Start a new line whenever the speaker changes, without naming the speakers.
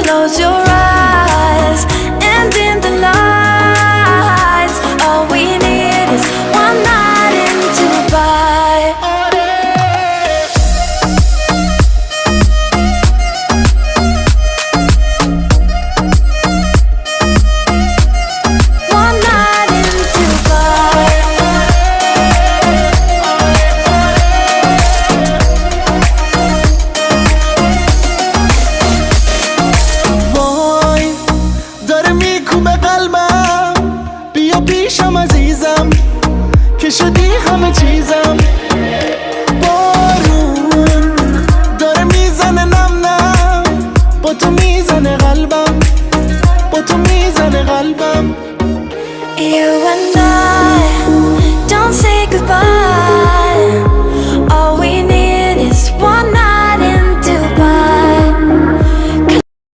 Close your eyes, and in the lights, all we need is one night in Dubai. One night in Dubai.
وای داره میکوبه قلبم، بیا پیشم عزیزم که شدی همه چیزم. بارون داره میزنه نم نم، با تو میزنه قلبم، با تو میزنه قلبم.
You and I don't say goodbye.